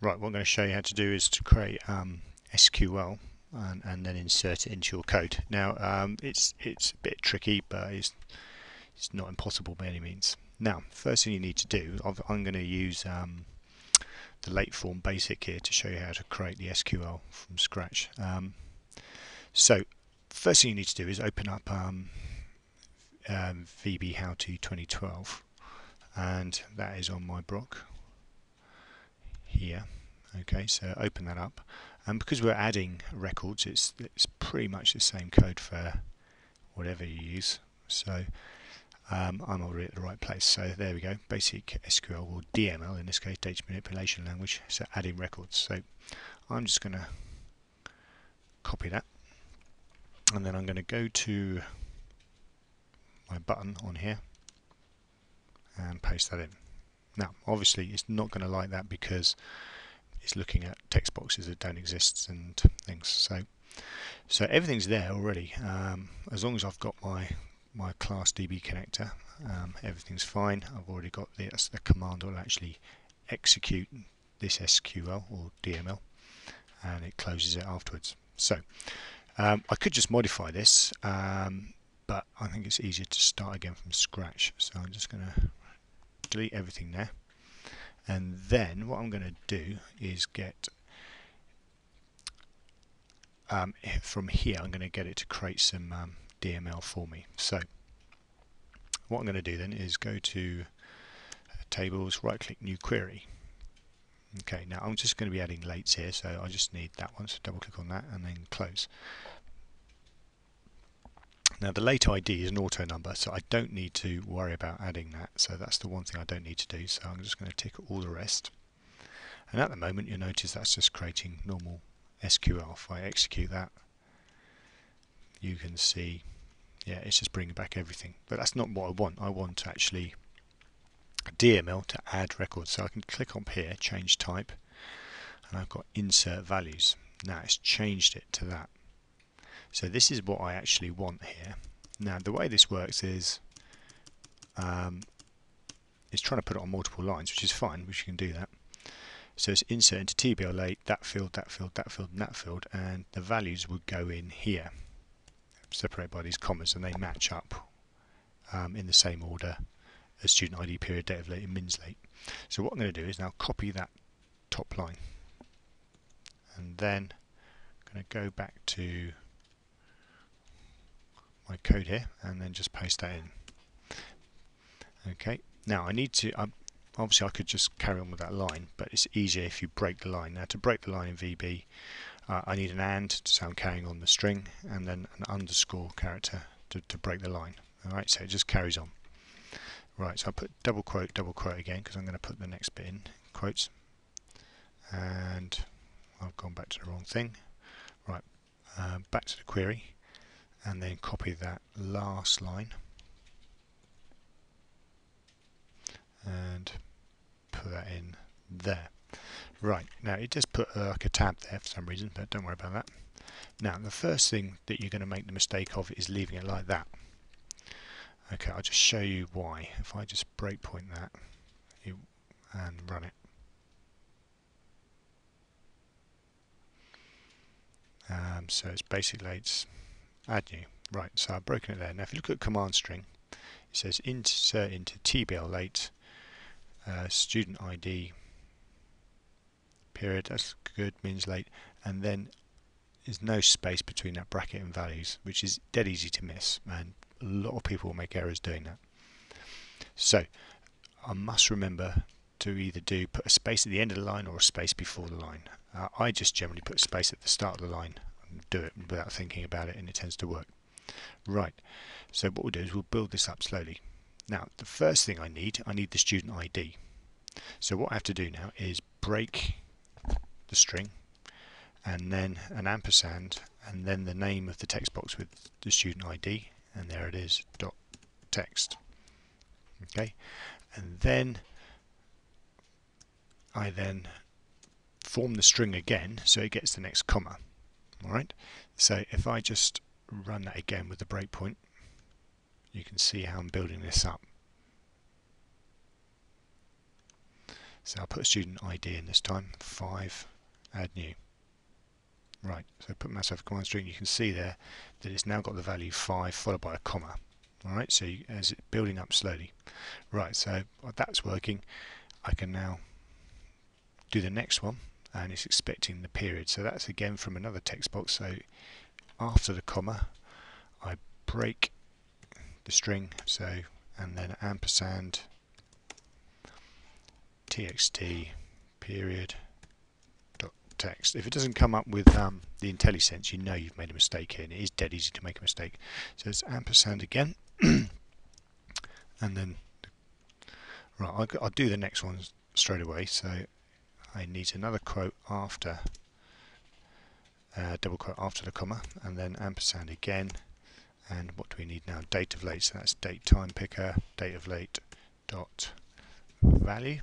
Right, what I'm going to show you how to do is to create SQL and then insert it into your code. Now it's a bit tricky, but it's not impossible by any means. Now, first thing you need to do, I'm going to use the late form basic here to show you how to create the SQL from scratch. So first thing you need to do is open up VB How To 2012, and that is on my block here. Okay, so open that up, and because we're adding records, it's pretty much the same code for whatever you use. So I'm already at the right place. So there we go, basic SQL, or DML in this case, data manipulation language. So adding records. So I'm just going to copy that, and then I'm going to go to my button on here and paste that in. Now obviously it's not going to like that because it's looking at text boxes that don't exist and things. So everything's there already. As long as I've got my class DB connector, everything's fine. I've already got the command that will actually execute this SQL or DML, and it closes it afterwards. So I could just modify this, but I think it's easier to start again from scratch. So I'm just going to delete everything there, and then what I'm going to do is get from here I'm going to get it to create some DML for me. So what I'm going to do then is go to tables, right click new query. Okay, now I'm just going to be adding lates here, so I just need that one, so double click on that and then close. Now the late ID is an auto number, so I don't need to worry about adding that, so that's the one thing I don't need to do. So I'm just going to tick all the rest, and at the moment you'll notice that's just creating normal SQL. If I execute that, you can see, yeah, it's just bringing back everything, but that's not what I want. I want actually DML to add records, so I can click on here, change type, and I've got insert values. Now it's changed it to that. So this is what I actually want here. Now the way this works is it's trying to put it on multiple lines, which is fine, which you can do that. So it's insert into TBL late, that field, that field, that field, and that field, and the values would go in here, separated by these commas, and they match up in the same order as student ID, period, date of late, and mins late. So what I'm going to do is now copy that top line, and then I'm going to go back to my code here and then just paste that in. Okay, now I need to obviously I could just carry on with that line, but it's easier if you break the line. Now to break the line in VB, I need an and to say I'm carrying on the string, and then an underscore character to break the line. Alright, so it just carries on. Right, so I put double quote again because I'm going to put the next bit in quotes, and I've gone back to the wrong thing. Right, back to the query, and then copy that last line and put that in there. Right, now it just put like a tab there for some reason, but don't worry about that. Now the first thing that you're going to make the mistake of is leaving it like that. Okay, I'll just show you why. If I just breakpoint that and run it, so it's basically add new. Right, so I've broken it there. Now if you look at command string, it says insert into TBL late, student ID, period, that's good, means late, and then there's no space between that bracket and values, which is dead easy to miss, and a lot of people will make errors doing that. So I must remember to either put a space at the end of the line or a space before the line. I just generally put a space at the start of the line and do it without thinking about it, and it tends to work. Right, so what we'll do is we'll build this up slowly. Now the first thing I need the student ID. So what I have to do now is break the string, and then an ampersand, and then the name of the text box with the student ID, and there it is, dot text. Okay, and then I then form the string again so it gets the next comma. Alright, so if I just run that again with the breakpoint, you can see how I'm building this up. So I'll put a student ID in this time, 5, add new. Right, so put myself a command string, you can see there that it's now got the value 5 followed by a comma. Alright, so as it's building up slowly. Right, so that's working. I can now do the next one, and it's expecting the period. So that's again from another text box. So after the comma, I break the string, so and then ampersand txt period dot text. If it doesn't come up with the IntelliSense, you know you've made a mistake here, and it is dead easy to make a mistake. So it's ampersand again, and then right, I'll do the next one straight away. So I need another quote after double quote after the comma, and then ampersand again. And what do we need now? Date of late. So that's date time picker, date of late dot value.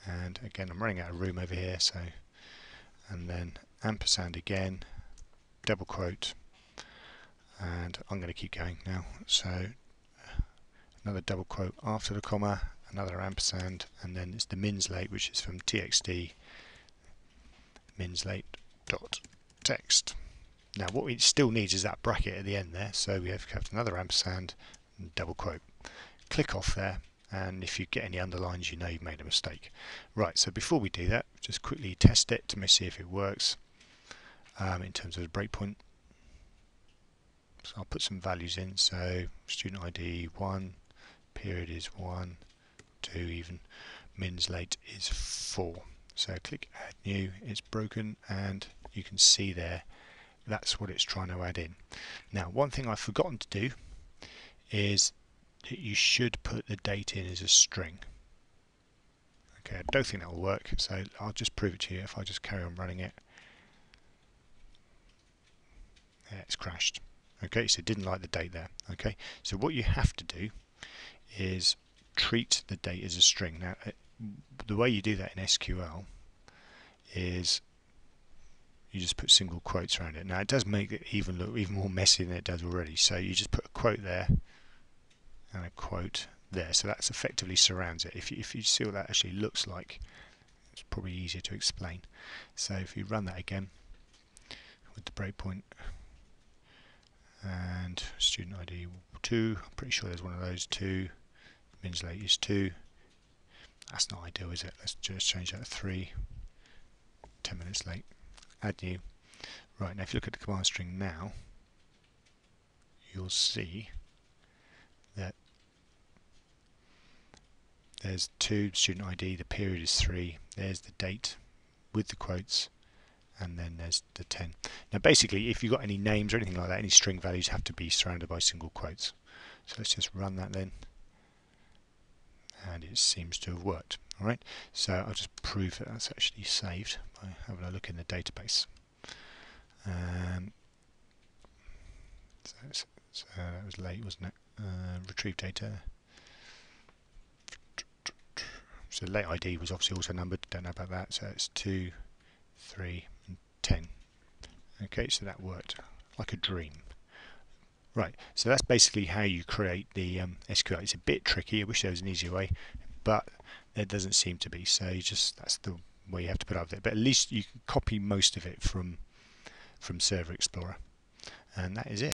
And again, I'm running out of room over here, so and then ampersand again, double quote, and I'm going to keep going now. So another double quote after the comma, another ampersand, and then it's the mins late, which is from txt mins late dot text. Now what it still needs is that bracket at the end there, so we have another ampersand and double quote. Click off there, and if you get any underlines, you know you've made a mistake. Right, so before we do that, just quickly test it to see if it works in terms of the breakpoint. So I'll put some values in, so student ID 1, period is 1, 2 even, mins late is 4. So click add new, it's broken, and you can see there that's what it's trying to add in. Now one thing I've forgotten to do is that you should put the date in as a string. Okay, I don't think that will work, so I'll just prove it to you if I just carry on running it. Yeah, it's crashed. Okay, so it didn't like the date there. Okay, so what you have to do is treat the date as a string. Now the way you do that in SQL is you just put single quotes around it. Now it does make it look even more messy than it does already. So you just put a quote there and a quote there. So that's effectively surrounds it. If you see what that actually looks like, it's probably easier to explain. So if you run that again with the breakpoint and student ID 2, I'm pretty sure there's one of those 2. Mins late is 2. That's not ideal, is it? Let's just change that to 3. 10 minutes late. Add new. Right, now if you look at the command string now, you'll see that there's 2 student ID, the period is 3, there's the date with the quotes, and then there's the 10. Now basically, if you've got any names or anything like that, any string values have to be surrounded by single quotes. So let's just run that then, and it seems to have worked. Alright, so I'll just prove that that's actually saved by having a look in the database. So that was late, wasn't it? Retrieve data. So the late ID was obviously also numbered, don't know about that, so it's 2, 3 and 10. Okay, so that worked like a dream. Right, so that's basically how you create the SQL. It's a bit tricky, I wish there was an easier way, but there doesn't seem to be, so that's the way you have to put up with it. But at least you can copy most of it from Server Explorer, and that is it.